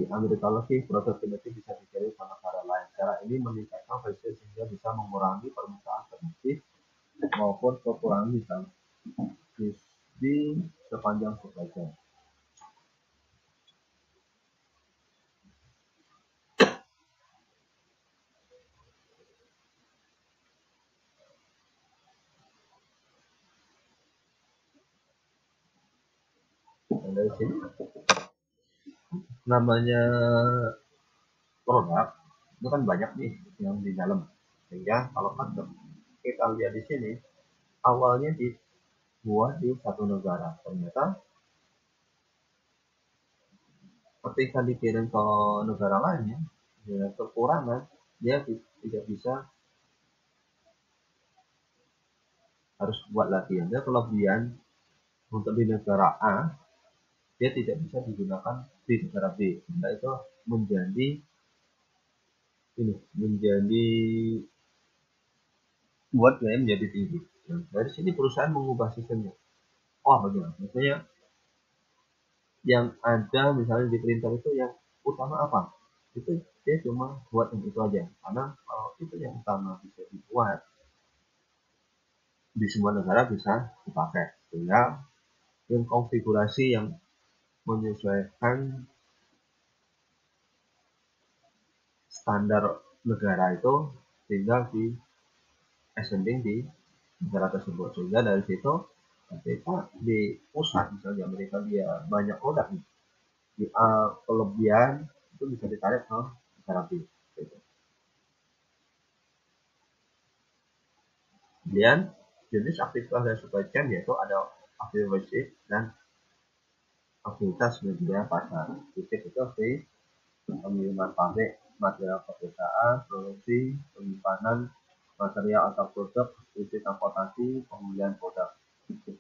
Speaker 1: Amerika lebih, produk tersebut bisa dikirim ke negara lain. Cara ini meningkatkan presisi sehingga bisa mengurangi permintaan terhadap maupun kekurangan di sepanjang supply chain. Dan dari sini namanya produk itu kan banyak nih yang di dalam, sehingga kalau kita lihat di sini awalnya dibuat di satu negara, ternyata ketika dikirim ke negara lainnya ya kekurangan, dia tidak bisa, harus buat latihan. Dia kelebihan untuk di negara A dia tidak bisa digunakan di negara B, sehingga itu menjadi buat biaya menjadi tinggi. Nah, dari sini perusahaan mengubah sistemnya. Oh bagaimana? Misalnya yang ada misalnya di printer itu yang utama apa? Itu dia cuma buat yang itu aja, karena kalau itu yang utama bisa dibuat di semua negara bisa dipakai, sehingga yang konfigurasi yang menyesuaikan standar negara itu tinggal di ascending di negara tersebut, sehingga dari situ ketika di pusat misalnya di Amerika dia banyak produk nih, di kelebihan itu bisa ditarik ke negara B gitu. Kemudian jenis aktivitas dari supply chain yaitu ada aktivitas dan aktivitas media pasar. Titik itu sih pengiriman pabrik, material pekerjaan, produksi, penyimpanan material atau produk, distribusi transportasi, pembelian produk.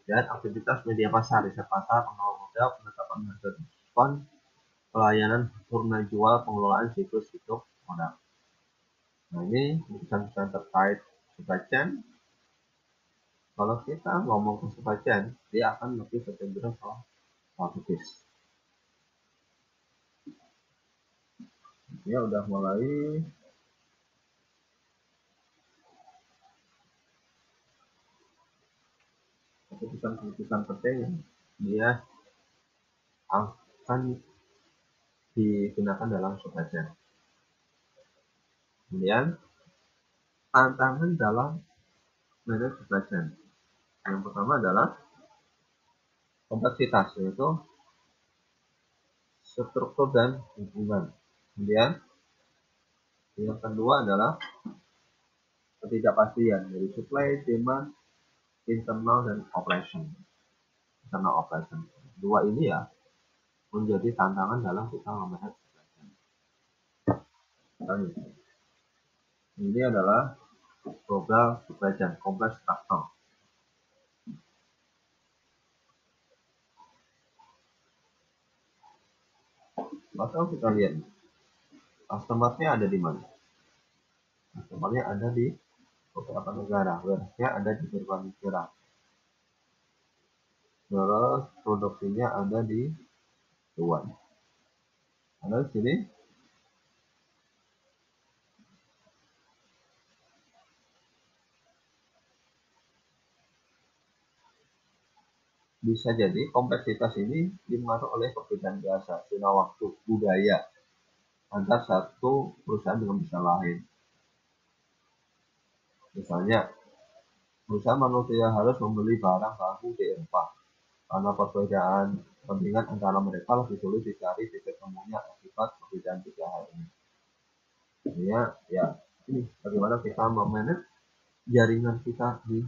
Speaker 1: Dan aktivitas media pasar, riset pasar, pengelolaan modal, penetapan harga diskon, pelayanan purna jual, pengelolaan siklus hidup produk. Nah ini urusan-urusan terkait supply chain. Kalau kita ngomong ke supply chain, dia akan lebih kecenderung ke strategis. Ya udah mulai keputusan-keputusan penting yang dia akan digunakan dalam supply chain. Kemudian tantangan dalam manage supply chain. Yang pertama adalah kompleksitas, yaitu struktur dan hubungan. Kemudian yang kedua adalah ketidakpastian dari supply, demand, internal dan operation. Internal operation. Dua ini ya menjadi tantangan dalam kita memanage supply chain. Ini adalah global supply chain complex structure. Maka kita lihat customer-nya ada di mana? Customer-nya ada di beberapa negara, warehouse-nya ada di beberapa negara. Terus produksinya ada di luar. Ada di sini bisa jadi kompleksitas ini dipengaruhi oleh perbedaan bahasa, zona waktu, budaya antar satu perusahaan dengan perusahaan lain. Misalnya, perusahaan manusia harus membeli barang baku di Eropa karena perbedaan kepentingan antara mereka lebih sulit dicari titik temunya akibat perbedaan tiga hal ini. Artinya, ya ini bagaimana kita memanage jaringan kita di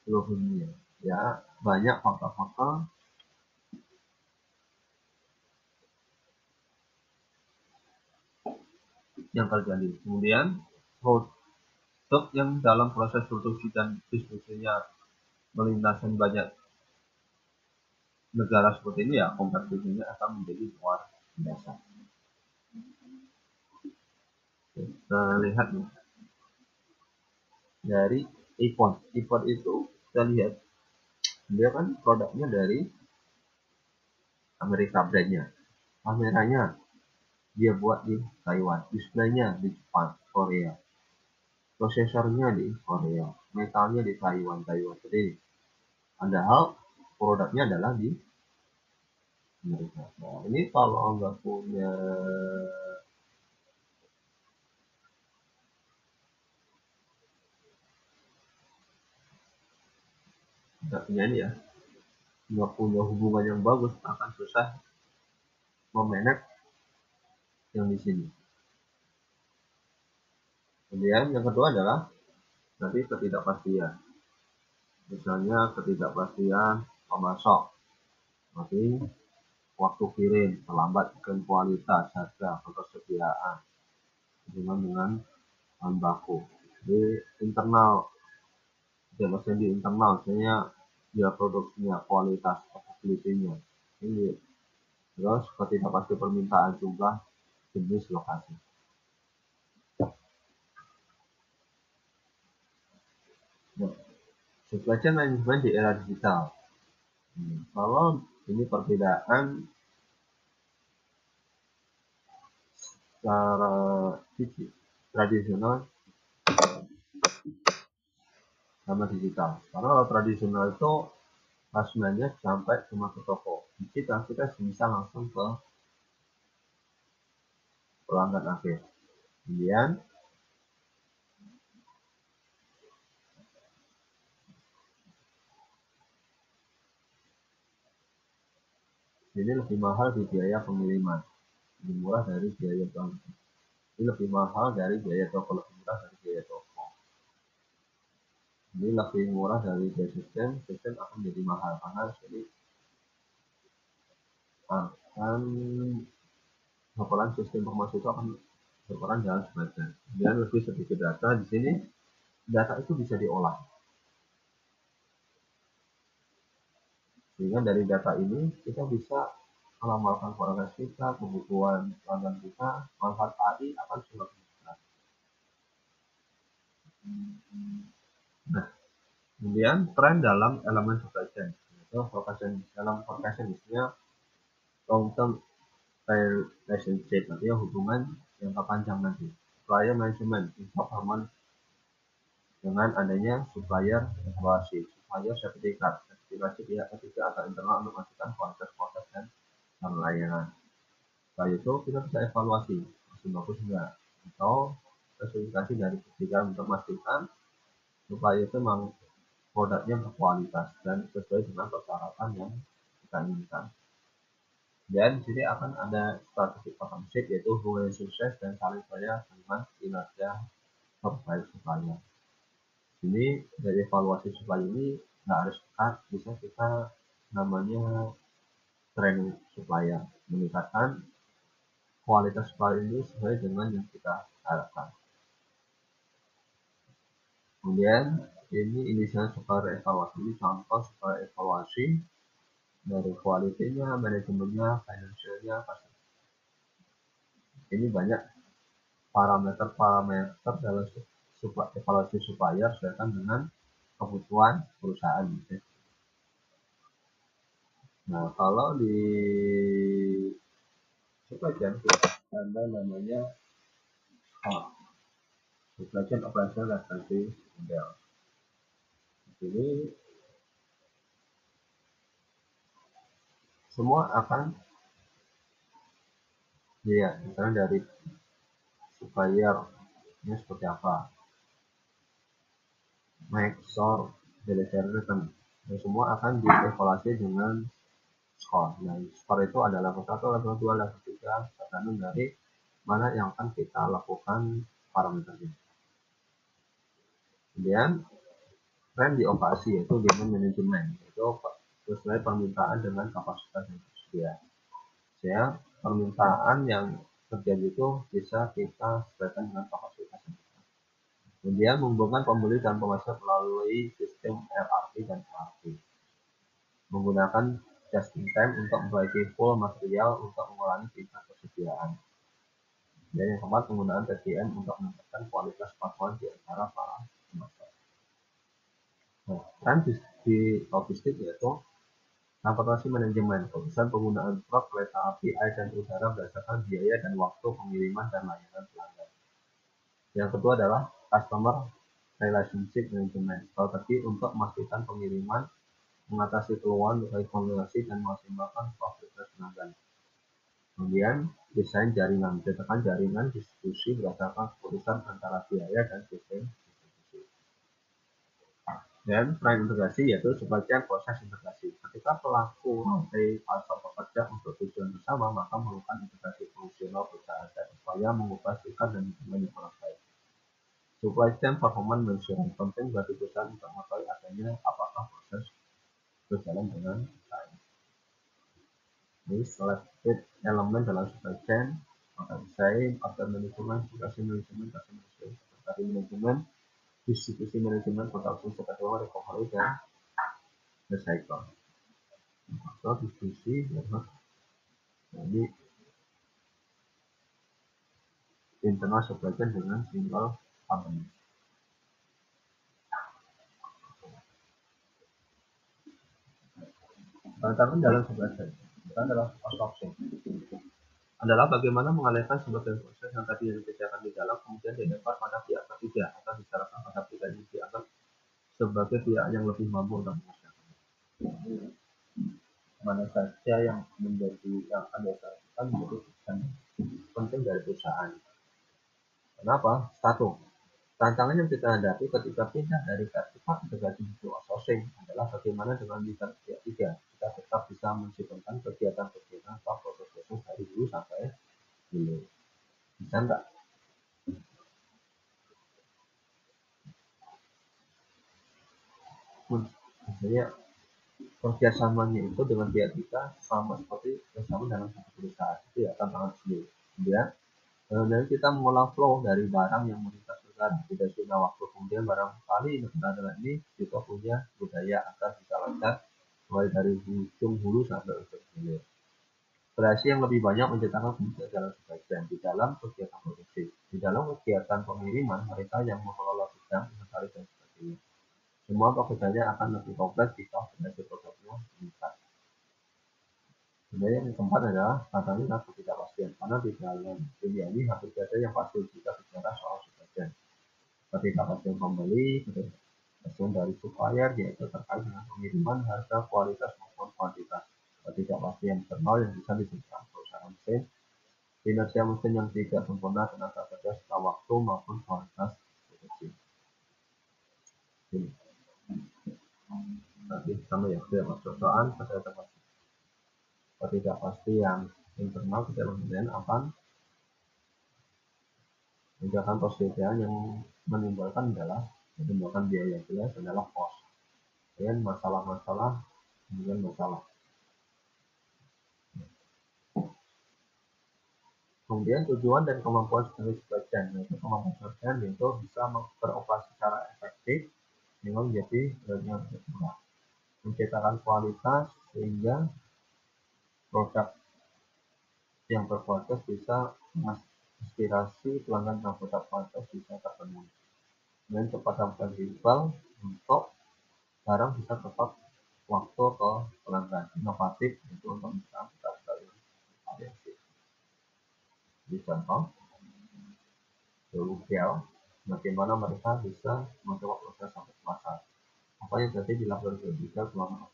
Speaker 1: seluruh dunia. Ya, banyak faktor-faktor yang terjadi. Kemudian, produk yang dalam proses produksi dan distribusinya melintaskan banyak negara seperti ini, ya kompetisinya akan menjadi luar biasa. Kita lihat nih dari iPhone itu kita lihat dia kan produknya dari Amerika, brandnya, kameranya dia buat di Taiwan, displaynya di Jepang, Korea, prosesornya di Korea, metalnya di Taiwan seperti ini. Padahal produknya adalah di Amerika. Nah, ini kalau nggak punya ini ya, nggak punya hubungan yang bagus, akan susah memanage yang di sini. Kemudian yang kedua adalah nanti ketidakpastian. Misalnya ketidakpastian pemasok, nanti waktu kirim, terlambat kualitas, harga, ketersediaan, dengan bahan baku. Di internal, maksudnya di internal, misalnya dia produksinya, kualitas, availability-nya. Ini terus ketidakpastian permintaan, jumlah, jenis, lokasi. Nah, supply chain management di era digital. Kalau ini perbedaan secara tradisional sama digital. Karena kalau tradisional itu sebenarnya sampai cuma ke toko. Kita bisa langsung ke pelanggan akhir. Kemudian ini lebih mahal di biaya pengiriman, lebih murah dari biaya toko. Ini lebih mahal dari biaya toko, lebih murah dari biaya toko. Ini lebih murah dari biaya sistem akan jadi mahal karena ini akan laporan sistem informasi itu akan berperan dalam sebagian. Kemudian lebih sedikit data di sini, data itu bisa diolah. Sehingga dari data ini kita bisa melamalkan kualitas kita, kebutuhan pelanggan kita, manfaat AI akan semakin besar. Nah, kemudian tren dalam elemen supply chain. Dalam forecasting misalnya long term relationship, artinya hubungan jangka panjang nanti. Supplier management, performance dengan adanya supplier evaluasi, supplier sertifikasi pihak ketiga atau internal untuk memastikan kualitas proses dan layanan. Setelah itu kita bisa evaluasi masih bagus enggak, atau spesifikasi dari ketiga untuk memastikan supaya itu memang produknya berkualitas dan sesuai dengan persyaratan yang kita inginkan. Dan di sini akan ada strategi partnership, yaitu hubungan sukses dan saling percaya dengan kinerja terbaik supplier. Ini dari evaluasi supplier ini nggak harus bisa kita namanya training supplier, meningkatkan kualitas supplier ini sesuai dengan yang kita harapkan. Kemudian ini inisial supplier evaluasi, ini contoh supplier evaluasi dari kualitinya, manajemennya, finansialnya, ini banyak parameter dalam evaluasi supplier sesuaikan dengan kebutuhan perusahaan. Nah, kalau di supply chain ada namanya supply chain operational efficiency model. Ini semua akan misalnya dari supplier ini seperti apa, make sure delivery return, dan semua akan dievaluasi dengan skor. Nah, skor itu ada level 1, level 2, level 3, tergantung dari mana yang akan kita lakukan parameternya. Kemudian tren di operasi, yaitu demand management, itu sesuai permintaan dengan kapasitas yang tersedia. Ya, permintaan yang terjadi itu bisa kita sesuaikan dengan kapasitas. Kemudian menghubungkan pembeli dan pemasok melalui sistem RRP dan ERP. Menggunakan just in time untuk memperbaiki full material untuk mengurangi tingkat persediaan. Dan yang keempat, penggunaan TTM untuk meningkatkan kualitas pasokan di antara para pemasok. Nah, tren di logistik yaitu transportasi manajemen, keputusan penggunaan truk, kereta api, air, dan udara berdasarkan biaya dan waktu pengiriman dan layanan pelanggan. Yang kedua adalah customer relationship management, strategi untuk memastikan pengiriman, mengatasi keluhan, rekomendasi, dan memaksimalkan profit pelanggan. Kemudian desain jaringan, menciptakan jaringan distribusi berdasarkan keputusan antara biaya dan sistem distribusi. Dan peran integrasi yaitu supply chain proses integrasi. Ketika pelaku rantai pasar bekerja untuk tujuan bersama, maka memerlukan integrasi fungsional perusahaan supaya mengubahkan dan menjadi orang baik. Supply chain performance management penting bagi perusahaan untuk mengetahui adanya apakah proses berjalan dengan baik. Ini selected elemen dalam supply chain, desain, order management, production management, inventory management, distribusi manajemen, production, schedule, recovery, dan recycle. Atau distribusi, jadi internal supply chain dengan single company. Tantangan dalam supply chain adalah outsourcing. Adalah bagaimana mengalihkan sebagian proses yang tadi dikerjakan di dalam kemudian dilempar pada pihak ketiga atau diserahkan pada pihak yang dianggap sebagai pihak yang lebih mampu untuk mengerjakan. Mana saja yang menjadi yang ada saran menjadi penting dari perusahaan. Kenapa? Satu, tantangan yang kita hadapi ketika pindah dari vertikal integrasi ke outsourcing adalah bagaimana dengan pihak ketiga kita tetap bisa mensinkronkan kegiatan-kegiatan atau proses-proses dari dulu sampai hilir. Bisa enggak? Misalnya kerjasamanya itu dengan pihak kita sama seperti kerjasama dalam satu perusahaan, itu ya tantangan sendiri. Kemudian dan kita mengolah flow dari barang yang melintas negara, tidak sudah waktu, kemudian barangkali negara ini juga punya budaya agar bisa lancar mulai dari ujung hulu sampai ujung hilir. Operasi yang lebih banyak menciptakan kemudian dalam supply chain di dalam kegiatan produksi, di dalam kegiatan pengiriman mereka yang mengelola gudang, inventaris, dan sebagainya. Semua pekerjaannya akan lebih kompleks jika operasi produknya meningkat. Kemudian yang keempat adalah tantangan ketidakpastian. karena di dalam dunia ini hampir tidak ada yang pasti jika bicara soal supply chain. Ketidakpastian pembeli, ketidakpastian dari supplier, yaitu terkait dengan pengiriman, harga, kualitas maupun kuantitas. Ketidakpastian internal yang bisa disebutkan perusahaan mesin, kinerja mesin yang tidak sempurna, tenaga kerja serta waktu maupun kualitas produksi. Ini. Nanti sama ya, percobaan ketidakpastian internal kemudian akan meninggalkan persediaan yang menimbulkan biaya jelas adalah cost. Kemudian masalah-masalah, kemudian masalah. Kemudian tujuan dan kemampuan sebagai supply chain, yaitu kemampuan supply chain yaitu bisa beroperasi secara efektif dengan menjadi yang berkurang, menciptakan kualitas sehingga produk yang berkualitas bisa menginspirasi pelanggan dan produk kualitas bisa terpenuhi. Kemudian cepat dan fleksibel untuk barang bisa tepat waktu ke pelanggan, inovatif itu untuk bisa kita sekali variasi. Di contoh Dell, bagaimana mereka bisa mencoba proses sampai ke pasar. Apa yang terjadi di laboratorium Dell selama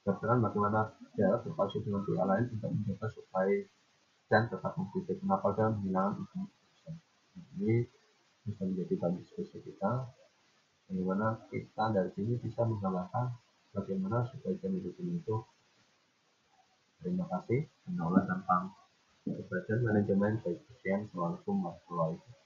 Speaker 1: berdasarkan bagaimana Dell berpacu dengan pihak lain untuk menjaga supply dan tetap konsisten. Kenapa Dell menghilangkan izin? Ini bisa menjadi tadi diskusi kita, bagaimana kita dari sini bisa menggambarkan bagaimana supply chain itu. Terima kasih. Menolak tentang supply chain manajemen. Assalamualaikum warahmatullahi wabarakatuh.